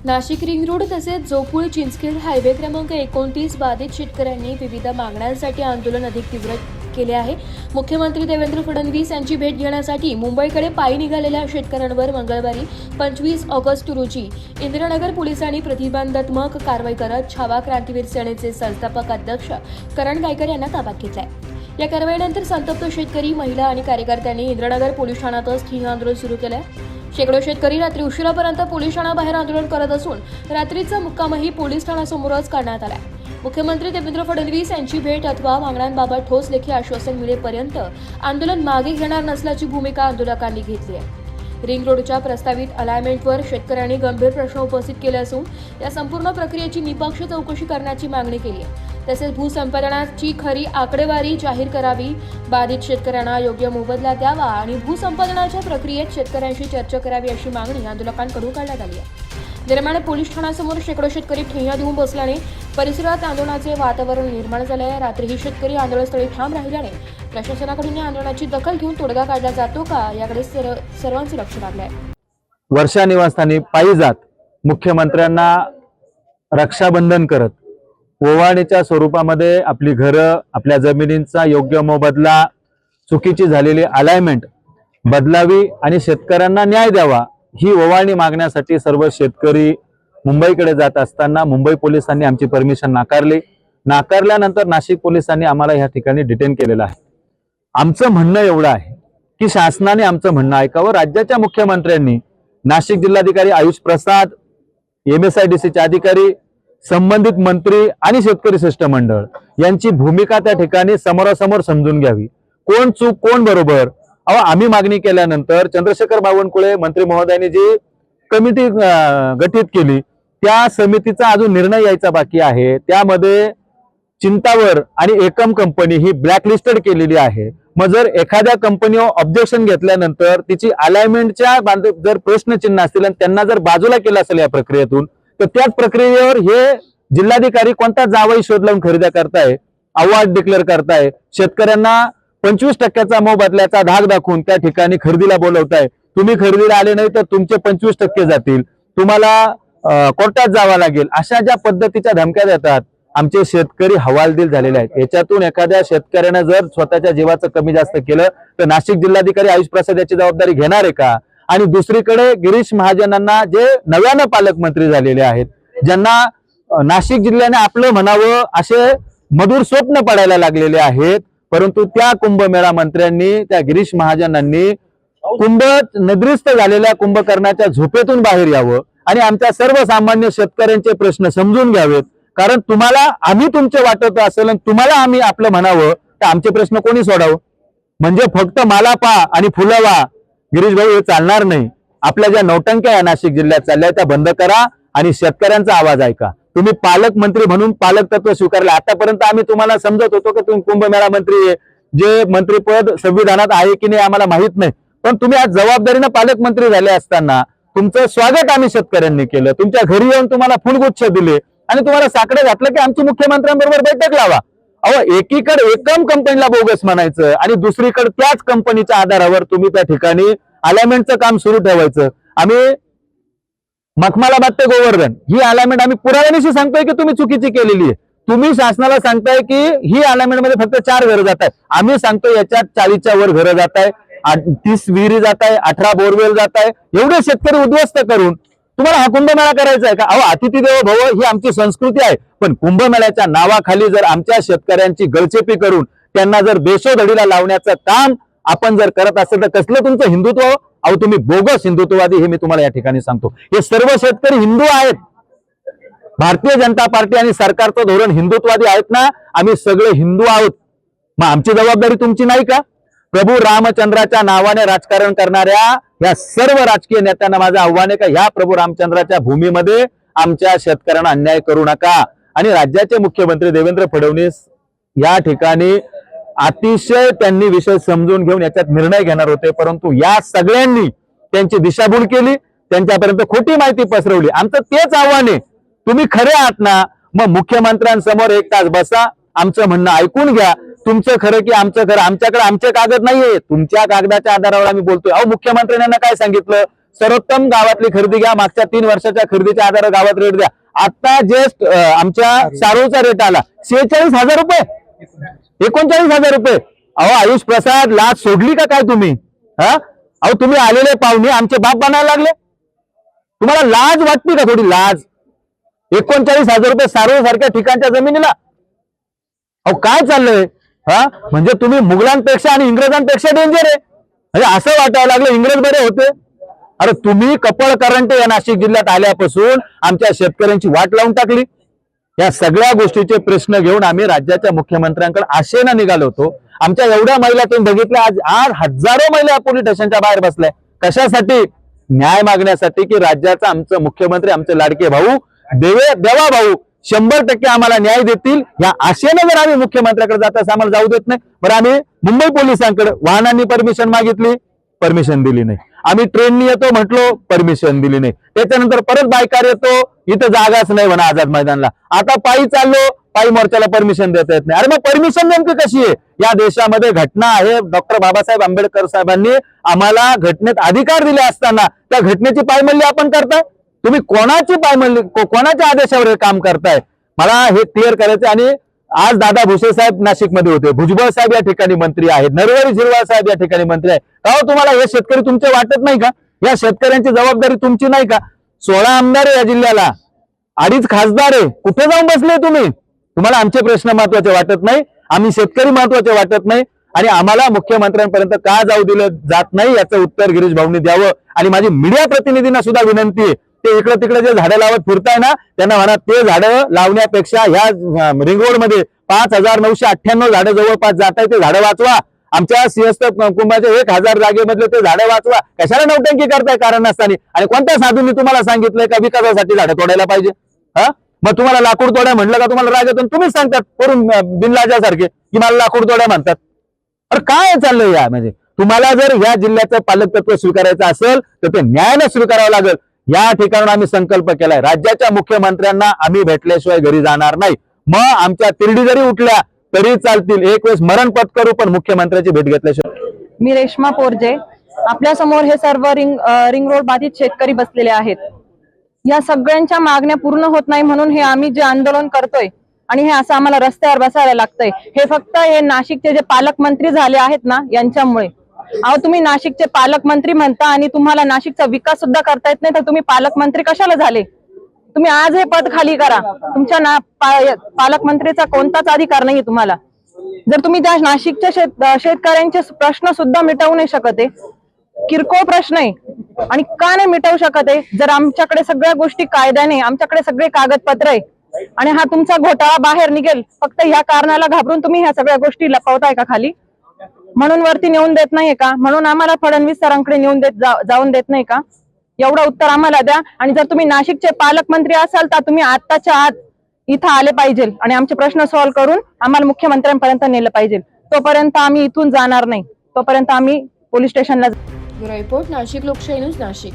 Nashik ring road तसेच Jopur Chinchkhed highway क्रमांक 29 बाधित शेतकऱ्यांनी विविध मागण्यांसाठी आंदोलन अधिक तीव्र केले आहे। मुख्यमंत्री देवेंद्र फडणवीस यांची भेट घेण्यासाठी मुंबईकडे पायी निघालेल्या शेतकऱ्यांवर मंगळवारी 25 ऑगस्ट रोजी इंदिरानगर पोलिसांनी प्रतिबंधात्मक कारवाई करत छावा क्रांतीवीर सेनेचे संस्थापक अध्यक्ष करण गायकर यांना ताब्यात घेतले। या कारवाईनंतर संतप्त शेतकरी, महिला आणि कार्यकर्त्यांनी इंदिरानगर पोलीस ठाण्यातच ठिय्या आंदोलन सुरू केले। शेकडो शेतकरी रात्री उशिरापर्यंत पोलीस ठाण्याबाहेर आंदोलन करत असून रात्रीचा मुक्कामही पोलीस ठाण्यासमोरच करण्यात आला। मुख्यमंत्री देवेंद्र फडणवीस यांची भेट अथवा मागण्यांबाबत ठोस लेखी आश्वासन मिळेपर्यंत आंदोलन मागे घेणार नसल्याची भूमिका आंदोलकांनी घेतली आहे। रिंग रोडच्या प्रस्तावित अलाइनमेंटवर शेतकऱ्यांनी गंभीर प्रश्न उपस्थित केले असून या संपूर्ण प्रक्रियेची निपक्ष चौकशी करण्याची मागणी केली आहे। तसेच भूसंपादनाची खरी आकडेवारी जाहीर करावी, बाधित शेतकऱ्यांना योग्य मोबदला द्यावा आणि भूसंपादनाच्या प्रक्रियेत शेतकऱ्यांशी चर्चा करावी अशी मागणी आंदोलकांकडून करण्यात आली आहे। दरम्यान पोलीस ठाण्यासमोर शेकडो शेतकरी ठिय्या देऊन बसल्याने परिसरात आंदोलनाचे वातावरण निर्माण झाले आहे। रात्रीही शेतकरी आंदोलनस्थळी ठाम राहिल्याने प्रशासनाकडून या आंदोलनाची दखल घेऊन तोडगा काढला जातो का याकडे सर्वांचे लक्ष लागले आहे। वर्षा निवासस्थानी पायी जात मुख्यमंत्र्यांना रक्षाबंधन करत ओवाळणीच्या स्वरूपामध्ये आपली घरं, आपल्या जमिनींचा योग्य मोबदला, चुकीची झालेली अलाइनमेंट बदलावी आणि शेतकऱ्यांना न्याय द्यावा ही ओवाळणी मागण्यासाठी सर्व शेतकरी मुंबईकडे जात असताना मुंबई पोलिसांनी आमची परमिशन नाकारल्यानंतर नाशिक पोलिसांनी आम्हाला या ठिकाणी डिटेन केलेलं आहे। आमचं म्हणणं एवढं आहे की शासनाने आमचं म्हणणं ऐकावं। राज्याच्या मुख्यमंत्र्यांनी, नाशिक जिल्हाधिकारी आयुष प्रसाद, MSIDCचे अधिकारी, संबंधित मंत्री आणि शेतकरी शिष्टमंडळ यांची भूमिका त्या ठिकाणी समोरासमोर समजून घ्यावी। कोण चूक कोण बरोबर। आम्ही मागणी केल्यानंतर चंद्रशेखर बावनकुळे मंत्री महोदयांनी जी कमिटी गठीत केली त्या समितीचा अजून निर्णय यायचा बाकी आहे। त्यामध्ये चिंतावर आणि एकम कंपनी ही ब्लॅकलिस्टेड केलेली आहे। मग जर एखाद्या कंपनीवर ऑब्जेक्शन घेतल्यानंतर तिची अलाइनमेंटच्या जर प्रश्नचिन्ह असतील आणि त्यांना जर बाजूला केलं असेल या प्रक्रियेतून, तर त्याच प्रक्रियेवर हे जिल्हाधिकारी कोणता जावई शोध लावून खरेदी करताय, अवॉर्ड डिक्लेअर करताय, शेतकऱ्यांना 25% मोबदल्याचा धाक दाखवून त्या ठिकाणी खरेदीला बोलवताय। तुम्ही खरेदीला आले नाही तर तुमचे 25% जातील, तुम्हाला कोर्टात जावं लागेल, अशा ज्या पद्धतीच्या धमक्या देतात आमचे शेतकरी हवालदिल झालेले आहेत। याच्यातून एखाद्या शेतकऱ्याने जर स्वतःच्या जीवाचं कमी जास्त केलं तर नाशिक जिल्हाधिकारी आयुष प्रसाद याची जबाबदारी घेणार आहे का? आणि दुसरीकडे गिरीश महाजनांना जे नव्यानं पालकमंत्री झालेले आहेत, ज्यांना नाशिक जिल्ह्याने आपलं म्हणावं असे मधुर स्वप्न पडायला लागलेले आहेत, परंतु त्या कुंभमेळा मंत्र्यांनी, त्या गिरीश महाजनांनी निद्रिस्त झालेल्या कुंभकर्णाच्या झोपेतून बाहेर यावं आणि आमच्या सर्वसामान्य शेतकऱ्यांचे प्रश्न समजून घ्यावेत। कारण तुम्हाला आम्ही तुमचे वाटत असेल आणि तुम्हाला आम्ही आपलं म्हणावं तर आमचे प्रश्न कोणी सोडावं? म्हणजे फक्त मला पा आणि फुलवा गिरीश भाऊ हे चालणार नाही। आपल्या ज्या नौटंक्या या नाशिक जिल्ह्यात चालल्या त्या बंद करा आणि शेतकऱ्यांचा आवाज ऐका। तुम्ही पालकमंत्री म्हणून पालक तत्व स्वीकारले। आतापर्यंत आम्ही तुम्हाला समजत होतो की तुम्ही कुंभमेळा मंत्री आहे, जे मंत्रीपद संविधानात आहे की नाही आम्हाला माहित नाही, पण तुम्ही आज जबाबदारीनं पालकमंत्री झाले असताना तुमचं स्वागत आम्ही शेतकऱ्यांनी केलं, तुमच्या घरी येऊन तुम्हाला फुलगुच्छ दिले आणि तुम्हाला साकडे घातलं की आमची मुख्यमंत्र्यांबरोबर बैठक लावा। एकीकडे एकम कंपनीला बोगस म्हणायचं आणि दुसरीकडे त्याच कंपनीच्या आधारावर तुम्ही त्या ठिकाणी अलाइनमेंटचं काम सुरू ठेवायचं। आम्ही मखमालाबाद ते गोवर्धन ही अलाइनमेंट आम्ही पुराव्यानिशी सांगतोय की तुम्ही चुकीची केलेली आहे। तुम्ही शासनाला सांगताय की ही अलाइनमेंट मध्ये फक्त 4 घरं जात आहे, आम्ही सांगतोय याच्यात 40च्या वर घरं जात आहे, 30 विहिरी जात आहे, 18 बोरवेल जात आहे। एवढे शेतकरी उद्ध्वस्त करून तुम्हाला हा कुंभमेळा करायचा आहे का? अतिथी देवो भव ही आमची संस्कृती आहे, पण कुंभमेळ्याच्या नावाखाली जर आमच्या शेतकऱ्यांची गळचेपी करून त्यांना जर बेशोधडीला लावण्याचं काम आपण जर करत असेल तर कसलं तुमचं हिंदुत्व? तुम्ही बोगस हिंदुत्ववादी हे मी तुम्हाला या ठिकाणी सांगतो। हे सर्व शेतकरी हिंदू आहेत। भारतीय जनता पार्टी आणि सरकारचं धोरण हिंदुत्ववादी आहेत ना? आम्ही सगळे हिंदू आहोत। मग आमची जबाबदारी तुमची नाही का? प्रभू रामचंद्राच्या नावाने राजकारण करणाऱ्या या सर्व राजकीय नेत्यांना माझं आव्हान आहे का ह्या प्रभू रामचंद्राच्या भूमीमध्ये आमच्या शेतकऱ्यांना अन्याय करू नका। आणि राज्याचे मुख्यमंत्री देवेंद्र फडणवीस या ठिकाणी अतिशय त्यांनी विषय समजून घेऊन याच्यात निर्णय घेणार होते, परंतु या सगळ्यांनी त्यांची दिशाभूल केली, त्यांच्यापर्यंत खोटी माहिती पसरवली। आमचं तेच आव्हान आहे, तुम्ही खरे आहात ना मग मुख्यमंत्र्यांसमोर 1 तास बसा, आमचं म्हणणं ऐकून घ्या। तुमचं खरं की आमचं खरं, आमच्याकडे आमचे कागद नाहीये, तुमच्या कागदाच्या आधारावर आम्ही बोलतोय। मुख्यमंत्र्यांना काय सांगितलं? सर्वोत्तम गावातली खरेदी घ्या, मागच्या 3 वर्षाच्या खरेदीच्या आधारे गावात रेट द्या. आता जस्ट आमच्या शारूचा रेट आला 46,000 रुपये, 39,000 रुपये. अहो आयुष प्रसाद, लाज सोडली का काय तुम्ही? अहो तुम्ही आलेले पाहुणे आमचे बाप बनायला लागले. तुम्हाला लाज वाटते का थोडी लाज? 39,000 रुपये शारू सारख्या ठिकाणच्या जमिनीला. अहो काय चाललंय? म्हणजे तुम्ही मुघलांपेक्षा आणि इंग्रजांपेक्षा डेंजर आहे. म्हणजे असं वाटायला लागलं इंग्रज बरे होते. अरे तुम्ही कपळ करंटे या नाशिक जिल्ह्यात आल्यापासून आमच्या शेतकऱ्यांची वाट लावून टाकली. या सगळ्या गोष्टीचे प्रश्न घेऊन आम्ही राज्याच्या मुख्यमंत्र्यांकडे आशेनं निघालो होतो. आमच्या एवढ्या महिला तुम्ही बघितल्या, आज हजारो महिला पोलीस स्टेशनच्या बाहेर बसल्या. कशासाठी? न्याय मागण्यासाठी की राज्याचा आमचं मुख्यमंत्री, आमचे लाडके भाऊ देवा भाऊ 100% आम्हाला न्याय देतील या आशेनं जर आम्ही मुख्यमंत्र्याकडे जातास आम्हाला जाऊ देत नाही. बरं आम्ही मुंबई पोलिसांकडे वाहनांनी परमिशन मागितली, परमिशन दिली नाही. आम्ही ट्रेननी येतो म्हटलो, परमिशन दिली नाही. त्याच्यानंतर परत बायकार येतो, इथं जागाच नाही म्हणा आझाद मैदानला. आता पायी चाललो, पायी मोर्चाला परमिशन देता येत नाही. अरे मग परमिशन नेमकी कशी आहे? या देशामध्ये घटना आहे. डॉक्टर बाबासाहेब आंबेडकर साहेबांनी आम्हाला घटनेत अधिकार दिले असताना त्या घटनेची पायमल्ली आपण करताय. तुम्ही कोणाची पायमल्ली, कोणाच्या आदेशावर हे काम करताय? मला हे क्लिअर करायचं. आणि आज दादा भुसे साहेब नाशिकमध्ये होते, भुजबळ साहेब या ठिकाणी मंत्री आहेत, नरहरी झिरवाळ साहेब या ठिकाणी मंत्री आहेत. का हो तुम्हाला हे शेतकरी तुमचे वाटत नाही का? या शेतकऱ्यांची जबाबदारी तुमची नाही का? 16 आमदार आहे या जिल्ह्याला, 2.5 खासदार आहे. कुठे जाऊन बसले तुम्ही? तुम्हाला आमचे प्रश्न महत्वाचे वाटत नाही, आम्ही शेतकरी महत्वाचे वाटत नाही, आणि आम्हाला मुख्यमंत्र्यांपर्यंत का जाऊ दिलं जात नाही याचं उत्तर गिरीश भाऊंनी द्यावं. आणि माझी मीडिया प्रतिनिधींना सुद्धा विनंती आहे, ते इकडे तिकडे जे झाडं लावत फिरताय ना, त्यांना म्हणा ते झाडं लावण्यापेक्षा ह्या रिंग रोड मध्ये 5,998 झाडं जवळपास जात आहे, ते झाडं वाचवा. आमच्या सिंहस्थ कुंभाच्या 1,000 जागेमधले ते झाडं वाचवा. कशाला नौटंकी करताय कारण नसताना? आणि कोणत्या साधूंनी तुम्हाला सांगितलंय का विकासासाठी झाडं तोडायला पाहिजे? मग तुम्हाला लाकूड तोड्या म्हटलं का तुम्हाला राग येतो? तुम्हीच सांगतात वरून बिनलाजासारखे की मला लाकूड तोड्या म्हणतात. अरे काय चाललंय या? म्हणजे तुम्हाला जर या जिल्ह्याचं पालकत्व स्वीकारायचं असेल तर ते न्यायाने स्वीकारावं लागेल. या ठिकाणी आम्ही संकल्प केलाय, राज्याच्या मुख्यमंत्र्यांना आम्ही भेटल्याशिवाय घरी जाणार नाही. मग आमच्या तिरडी जरी उठल्या तरी चालतील, एक वेळेस मरण पत्करू, पण मुख्यमंत्र्याची भेट घेतल्याशिवाय. मी रेश्मा पोरजे. आपल्या समोर हे सर्व रिंग रोड बाधित शेतकरी बसलेले आहेत. या सगळ्यांच्या मागण्या पूर्ण होत नाही म्हणून हे आम्ही जे आंदोलन करतोय आणि हे असं आम्हाला रस्त्यावर बसायला लागतंय, हे फक्त हे नाशिकचे जे पालकमंत्री झाले आहेत ना यांच्यामुळे. अहो तुम्ही नाशिकचे पालकमंत्री म्हणता आणि तुम्हाला नाशिकचा विकास सुद्धा करता येत नाही, तर तुम्ही पालकमंत्री कशाला झाले? तुम्ही आज हे पद खाली करा. तुमच्या पालकमंत्रीचा कोणताच अधिकार नाही तुम्हाला. जर तुम्ही त्या नाशिकच्या शेतकऱ्यांचे प्रश्न सुद्धा मिटवू नाही शकत आहे, किरकोळ प्रश्न आहे, आणि का नाही मिटवू शकत आहे? जर आमच्याकडे सगळ्या गोष्टी कायद्याने, आमच्याकडे सगळे कागदपत्र आहे, आणि हा तुमचा घोटाळा बाहेर निघेल फक्त ह्या कारणाला घाबरून तुम्ही ह्या सगळ्या गोष्टी लपवताय का खाली? म्हणून वरती नेऊन देत नाहीये का? म्हणून आम्हाला फडणवीस सरांकडे नेऊन जाऊन देत नाही का? एवढं उत्तर आम्हाला द्या. आणि जर तुम्ही नाशिकचे पालकमंत्री असाल तर तुम्ही आत्ताच्या आत इथं आले पाहिजे आणि आमचे प्रश्न सॉल्व्ह करून आम्हाला मुख्यमंत्र्यांपर्यंत नेलं पाहिजे. तोपर्यंत आम्ही इथून जाणार नाही, तोपर्यंत आम्ही पोलीस स्टेशनला. ब्युरो रिपोर्ट, नाशिक लोकशाही न्यूज, नाशिक.